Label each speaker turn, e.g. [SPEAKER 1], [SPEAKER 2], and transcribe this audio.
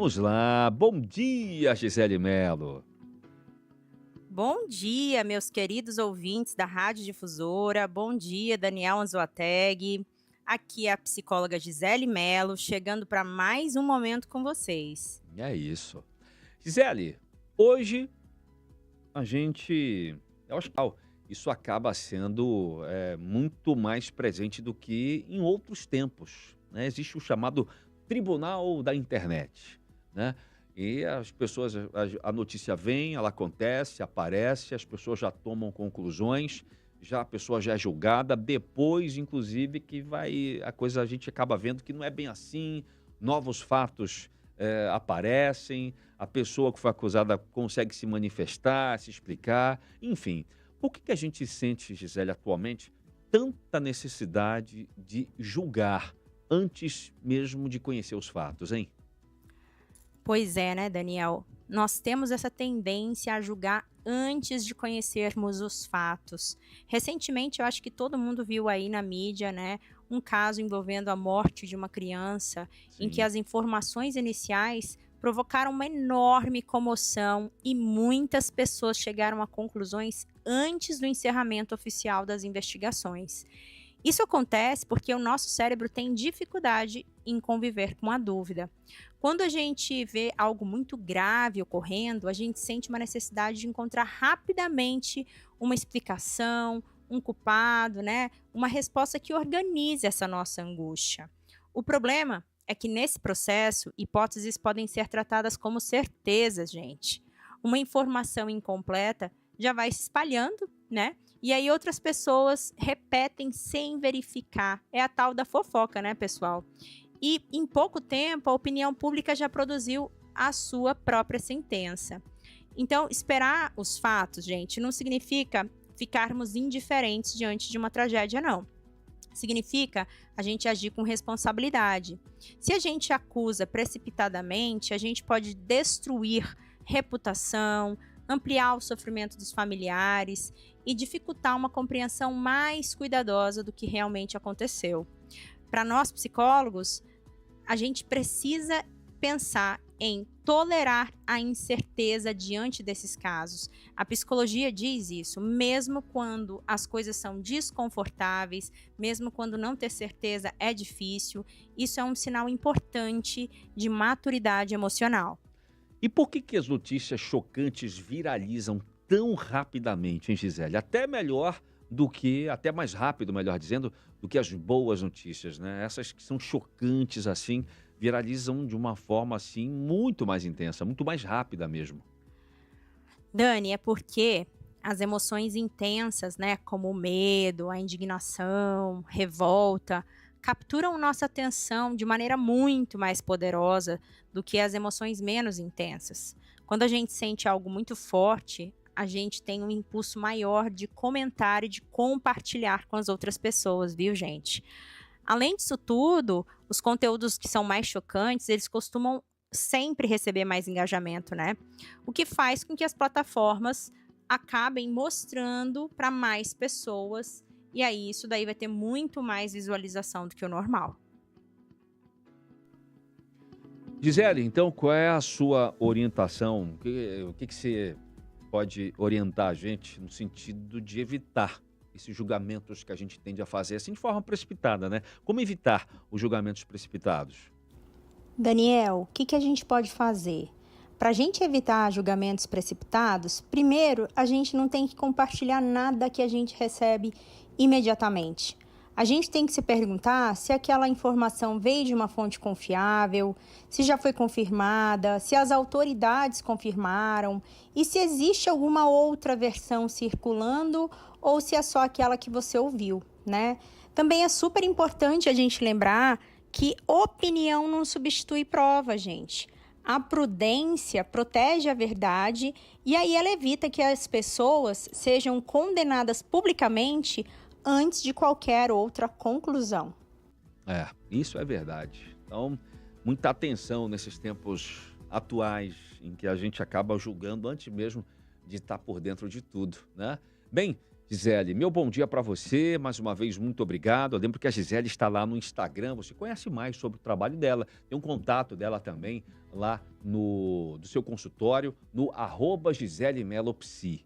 [SPEAKER 1] Vamos lá, bom dia, Gisele Melo.
[SPEAKER 2] Bom dia, meus queridos ouvintes da Rádio Difusora. Bom dia, Daniel Anzoateg. Aqui é a psicóloga Gisele Melo, chegando para mais um momento com vocês.
[SPEAKER 1] É isso. Gisele, hoje a gente, eu acho que isso acaba sendo muito mais presente do que em outros tempos, né? Existe o chamado Tribunal da Internet, né? E as pessoas, a notícia vem, ela acontece, aparece, as pessoas já tomam conclusões, já a pessoa já é julgada, depois, inclusive, que vai, a coisa a gente acaba vendo que não é bem assim, novos fatos aparecem, a pessoa que foi acusada consegue se manifestar, se explicar, enfim. Por que a gente sente, Gisele, atualmente, tanta necessidade de julgar antes mesmo de conhecer os fatos, hein?
[SPEAKER 2] Pois é, né, Daniel? Nós temos essa tendência a julgar antes de conhecermos os fatos. Recentemente, eu acho que todo mundo viu aí na mídia, né, um caso envolvendo a morte de uma criança, em que
[SPEAKER 1] Sim.
[SPEAKER 2] as informações iniciais provocaram uma enorme comoção e muitas pessoas chegaram a conclusões antes do encerramento oficial das investigações. Isso acontece porque o nosso cérebro tem dificuldade em conviver com a dúvida. Quando a gente vê algo muito grave ocorrendo, a gente sente uma necessidade de encontrar rapidamente uma explicação, um culpado, né? Uma resposta que organize essa nossa angústia. O problema é que nesse processo, hipóteses podem ser tratadas como certezas, gente. Uma informação incompleta já vai se espalhando, né? E aí outras pessoas repetem sem verificar. É a tal da fofoca, né, pessoal? E em pouco tempo a opinião pública já produziu a sua própria sentença. Então, esperar os fatos, gente, não significa ficarmos indiferentes diante de uma tragédia, não. Significa a gente agir com responsabilidade. Se a gente acusa precipitadamente, a gente pode destruir reputação, ampliar o sofrimento dos familiares e dificultar uma compreensão mais cuidadosa do que realmente aconteceu. Para nós psicólogos, a gente precisa pensar em tolerar a incerteza diante desses casos. A psicologia diz isso, mesmo quando as coisas são desconfortáveis, mesmo quando não ter certeza é difícil, isso é um sinal importante de maturidade emocional.
[SPEAKER 1] E por que as notícias chocantes viralizam tão rapidamente, hein, Gisele? Até mais rápido, melhor dizendo, do que as boas notícias, né? Essas que são chocantes, assim, viralizam de uma forma, assim, muito mais intensa, muito mais rápida mesmo.
[SPEAKER 2] Dani, é porque as emoções intensas, né, como o medo, a indignação, revolta, capturam nossa atenção de maneira muito mais poderosa do que as emoções menos intensas. Quando a gente sente algo muito forte, a gente tem um impulso maior de comentar e de compartilhar com as outras pessoas, viu, gente? Além disso tudo, os conteúdos que são mais chocantes, eles costumam sempre receber mais engajamento, né? O que faz com que as plataformas acabem mostrando para mais pessoas, e aí isso daí vai ter muito mais visualização do que o normal.
[SPEAKER 1] Gisele, então, qual é a sua orientação? O que você pode orientar a gente no sentido de evitar esses julgamentos que a gente tende a fazer assim de forma precipitada, né? Como evitar os julgamentos precipitados?
[SPEAKER 2] Daniel, o que a gente pode fazer? Para a gente evitar julgamentos precipitados, primeiro, a gente não tem que compartilhar nada que a gente recebe imediatamente. A gente tem que se perguntar se aquela informação veio de uma fonte confiável, se já foi confirmada, se as autoridades confirmaram e se existe alguma outra versão circulando ou se é só aquela que você ouviu, né? Também é super importante a gente lembrar que opinião não substitui prova, gente. A prudência protege a verdade e aí ela evita que as pessoas sejam condenadas publicamente antes de qualquer outra conclusão.
[SPEAKER 1] É, isso é verdade. Então, muita atenção nesses tempos atuais em que a gente acaba julgando antes mesmo de estar por dentro de tudo, né? Bem, Gisele, meu bom dia para você, mais uma vez muito obrigado. Eu lembro que a Gisele está lá no Instagram, você conhece mais sobre o trabalho dela, tem um contato dela também lá do seu consultório, no @Gisele Melo Psi.